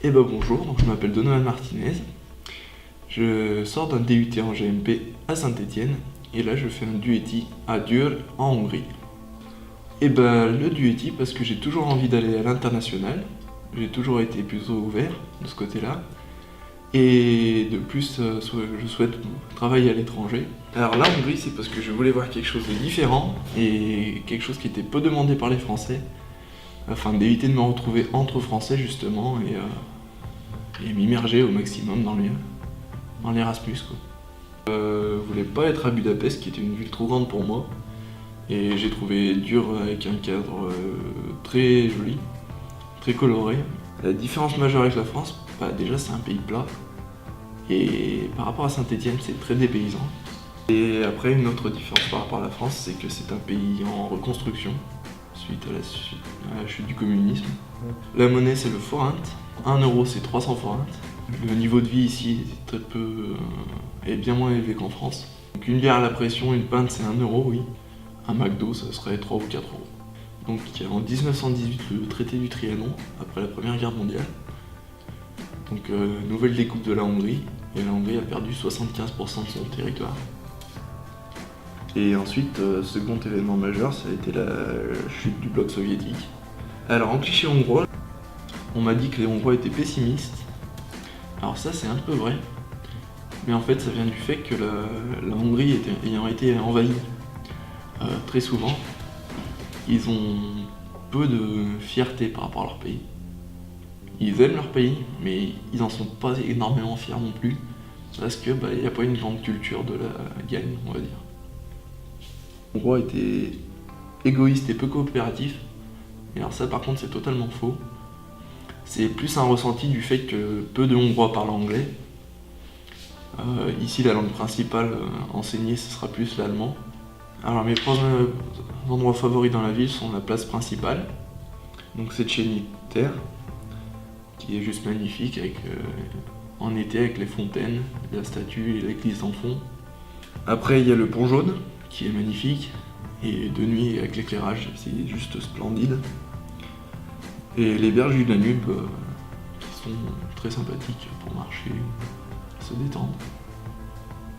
Bonjour, donc je m'appelle Donovan Martinez. Je sors d'un DUT en GMP à Saint-Étienne et là je fais un DUET à Győr en Hongrie. Le DUET parce que j'ai toujours envie d'aller à l'international, j'ai toujours été plutôt ouvert de ce côté-là. Et de plus, je souhaite travailler à l'étranger. Alors la Hongrie, c'est parce que je voulais voir quelque chose de différent et quelque chose qui était peu demandé par les Français, afin d'éviter de me retrouver entre Français justement et m'immerger au maximum dans l'Erasmus. Je voulais pas être à Budapest, qui était une ville trop grande pour moi, et j'ai trouvé dur avec un cadre très joli, très coloré. La différence majeure avec la France, déjà c'est un pays plat, et par rapport à Saint-Étienne c'est très dépaysant. Et après une autre différence par rapport à la France, c'est que c'est un pays en reconstruction, suite à la chute du communisme. La monnaie c'est le forint, 1 euro c'est 300 forints. Le niveau de vie ici est bien moins élevé qu'en France. Donc une bière à la pression, une pinte c'est 1 euro, oui. Un McDo ça serait 3 ou 4 euros. Donc en 1918 le traité du Trianon, après la Première Guerre mondiale. Donc nouvelle découpe de la Hongrie, et la Hongrie a perdu 75% de son territoire. Et ensuite, second événement majeur, ça a été la chute du bloc soviétique. Alors en cliché hongrois, on m'a dit que les Hongrois étaient pessimistes. Alors ça c'est un peu vrai, mais en fait ça vient du fait que la Hongrie ayant été envahie très souvent, ils ont peu de fierté par rapport à leur pays. Ils aiment leur pays, mais ils en sont pas énormément fiers non plus, parce que n'y a pas une grande culture de la gagne, on va dire. Les Hongrois étaient égoïstes et peu coopératifs, et alors ça par contre c'est totalement faux. C'est plus un ressenti du fait que peu de Hongrois parlent anglais. Ici, la langue principale enseignée, ce sera plus l'allemand. Alors, mes trois endroits favoris dans la ville sont la place principale, donc c'est Széchenyi-tér, qui est juste magnifique, en été avec les fontaines, la statue et l'église en fond. Après, il y a le pont jaune, qui est magnifique, et de nuit avec l'éclairage, c'est juste splendide. Et les berges du Danube qui sont très sympathiques pour marcher, se détendre.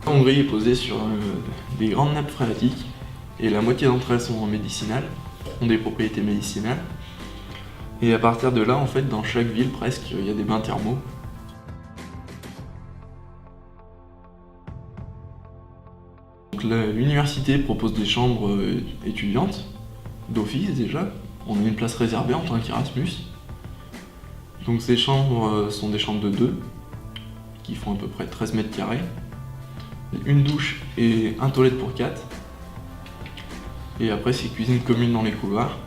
La Hongrie est posée sur des grandes nappes phréatiques et la moitié d'entre elles sont médicinales, ont des propriétés médicinales. Et à partir de là, en fait, dans chaque ville presque, il y a des bains thermaux. L'université propose des chambres étudiantes, d'office déjà. On a une place réservée en tant qu'Erasmus. Donc ces chambres sont des chambres de 2, qui font à peu près 13 mètres carrés. Une douche et un toilette pour 4. Et après c'est cuisine commune dans les couloirs.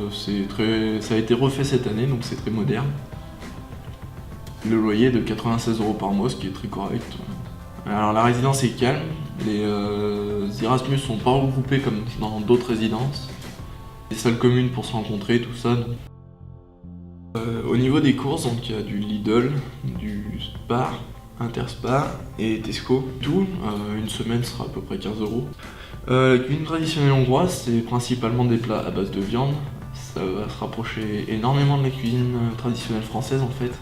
Ça a été refait cette année, donc c'est très moderne. Le loyer est de 96 € par mois, ce qui est très correct. Alors la résidence est calme, les Erasmus sont pas regroupés comme dans d'autres résidences. Des salles communes pour se rencontrer, tout ça. Au niveau des courses, donc il y a du Lidl, du Spar, Interspar et Tesco. Tout, une semaine sera à peu près 15 €. La cuisine traditionnelle hongroise, c'est principalement des plats à base de viande. Ça va se rapprocher énormément de la cuisine traditionnelle française en fait.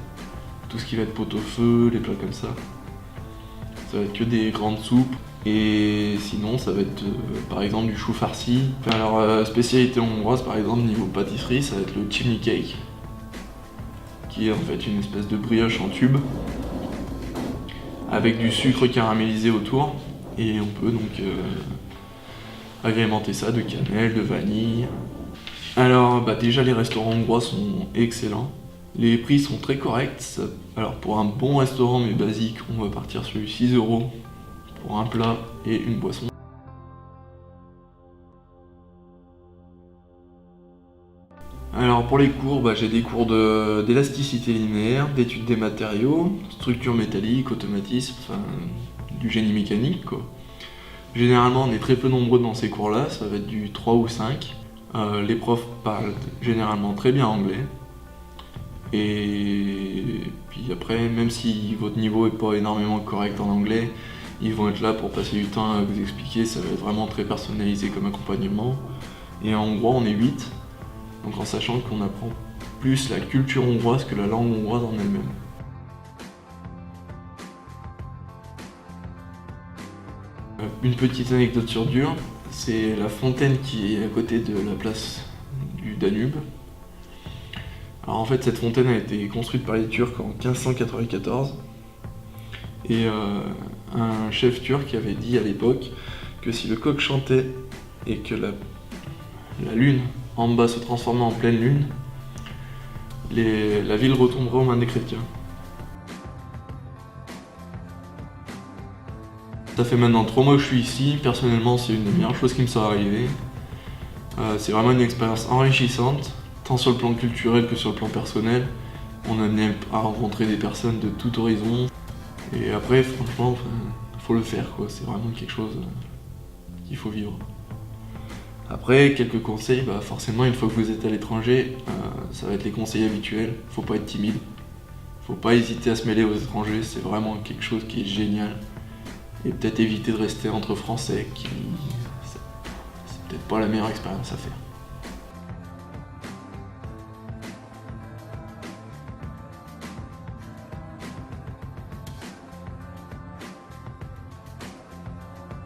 Tout ce qui va être pot-au-feu, les plats comme ça. Ça va être que des grandes soupes. Et sinon, ça va être par exemple du chou farci. Alors, spécialité hongroise, par exemple, niveau pâtisserie, ça va être le chimney cake, qui est en fait une espèce de brioche en tube, avec du sucre caramélisé autour. Et on peut donc agrémenter ça de cannelle, de vanille. Alors, déjà, les restaurants hongrois sont excellents. Les prix sont très corrects. Alors, pour un bon restaurant, mais basique, on va partir sur 6 € pour un plat et une boisson. Alors pour les cours, j'ai des cours d'élasticité linéaire, d'études des matériaux, structure métallique, automatisme, du génie mécanique quoi. Généralement on est très peu nombreux dans ces cours-là, ça va être du 3 ou 5. Les profs parlent généralement très bien anglais. Et puis après, même si votre niveau est pas énormément correct en anglais, ils vont être là pour passer du temps à vous expliquer, ça va être vraiment très personnalisé comme accompagnement. Et en hongrois on est 8, donc en sachant qu'on apprend plus la culture hongroise que la langue hongroise en elle-même. Une petite anecdote sur Győr, c'est la fontaine qui est à côté de la place du Danube. Alors en fait, cette fontaine a été construite par les Turcs en 1594 et un chef turc avait dit à l'époque que si le coq chantait et que la lune en bas se transformait en pleine lune, la ville retomberait aux mains des chrétiens. Ça fait maintenant 3 mois que je suis ici, personnellement c'est une des meilleures choses qui me soit arrivée. C'est vraiment une expérience enrichissante, tant sur le plan culturel que sur le plan personnel. On a amené à rencontrer des personnes de tout horizon. Et après, franchement, faut le faire, quoi. C'est vraiment quelque chose qu'il faut vivre. Après, quelques conseils, forcément, une fois que vous êtes à l'étranger, ça va être les conseils habituels. Faut pas être timide, faut pas hésiter à se mêler aux étrangers, c'est vraiment quelque chose qui est génial. Et peut-être éviter de rester entre Français, c'est peut-être pas la meilleure expérience à faire.